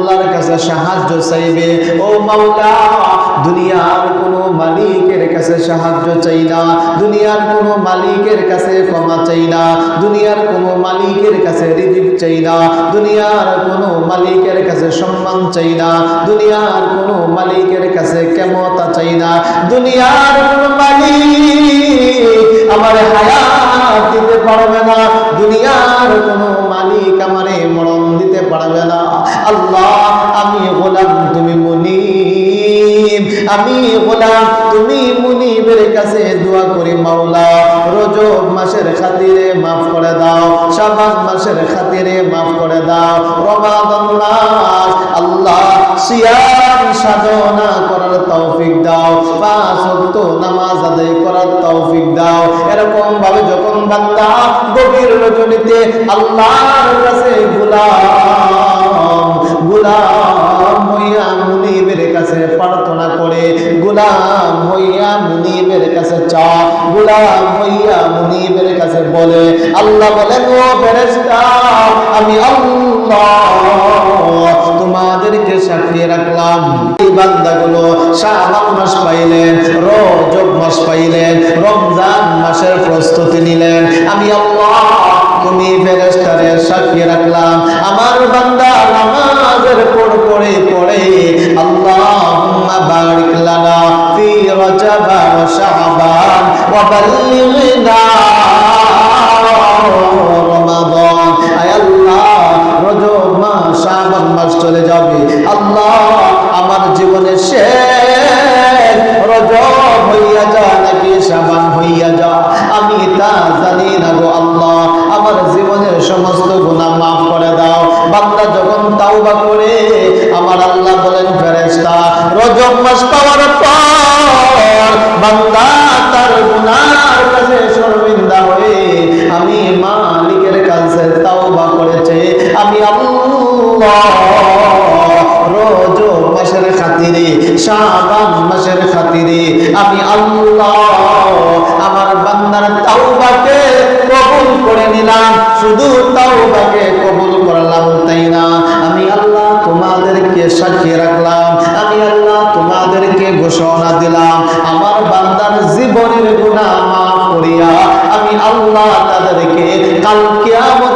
আল্লাহর কাছে সাহায্য চাইবে। ও মাওলা, দুনিয়ার কোনো মালিকের কাছে সাহায্য চাই না, দুনিয়ার কোনো মালিকের কাছে ক্ষমা চাই না, দুনিয়ার কোনো মালিকের কাছে রিজিক চাই না, দুনিয়ার কোনো মালিকের কাছে সম্মান চাই না, দুনিয়ার কোনো মালিকের কাছে ক্ষমতা চাই না। দুনিয়ার কোনো মালিক আমার হায়াত দিতে পারবে না, দুনিয়ার কোনো মালিক আমারে মরণ দিতে পারবে না। আল্লাহ, আমি গোলাম, তুমি মুনিব, আমি গোলাম, তুমি মুনিবের কাছে দোয়া করি মাওলা, রজব মাসের খাতিরে মাফ করে দাও, শাবান মাসের খাতিরে মাফ করে দাও, রমাদান মাস আল্লাহ সিয়াম সাধনা করার তৌফিক দাও, পাঁচ ওয়াক্ত নামাজ আদায় করার তৌফিক দাও। এরকম ভাবে যখন বান্দা গভীর রজনীতে আল্লাহর কাছে গোলাম হইয়া মুনিবের কাছে প্রার্থনা করে, গোলাম হইয়া মুনিবের কাছে চা, গোলাম হইয়া মুনিবের কাছে বলে, আল্লাহ বলেন, ও ফেরেশতা, আমি আল্লাহ তোমাদেরকে সাক্ষী রাখলাম, এই বান্দাগুলো শাবান মাস পাইলেন, রজব মাস পাইলেন, রমজান মাসের প্রস্তুতি নিলেন, আমি আল্লাহ তুমি ফেরেশতারে সাক্ষী রাখলাম, আমার বান্দা নামাজের পড়ে আল্লাহুম্মা বারিক লানা ফি রজব ওয়া শাবান ওয়া বাল্লিগনা রমাদান। আয় আল্লাহ, রজব মাস শাবান মাস চলে যাবে, আল্লাহ আমার জীবনের শেষ রজব হইয়া যা নাকি শাবান হইয়া যা, আমি তা জানি না গো আল্লাহ, আমার জীবনের সমস্ত গুনাহ মাফ করে দাও। বান্দা যখন তাওবা করে, আমার আল্লাহ বলেন, ফেরেশতা রজব মাস পাওয়ার পর বান্দা তার গুনাহর কাছে শর্মিন্দা হয়ে আমি মালিকের কাছে তাওবা করেছে, আমি আল্লাহ রজব মাসের খাতিরে, শাবান মাসের খাতিরে আমি আল্লাহ আমার বান্দার তাওবাকে কবুল করে নিলাম। শুধু তাওবাকে কবুল করলাম তাই না, আমি আল্লাহ তোমাদেরকে সাক্ষী রাখলাম, আমি আল্লাহ তোমাদেরকে ঘোষণা দিলাম, আমার বান্দার জীবনের গুনাহ মাফ করিয়া আমি আল্লাহ তাদেরকে কাল কিয়ামত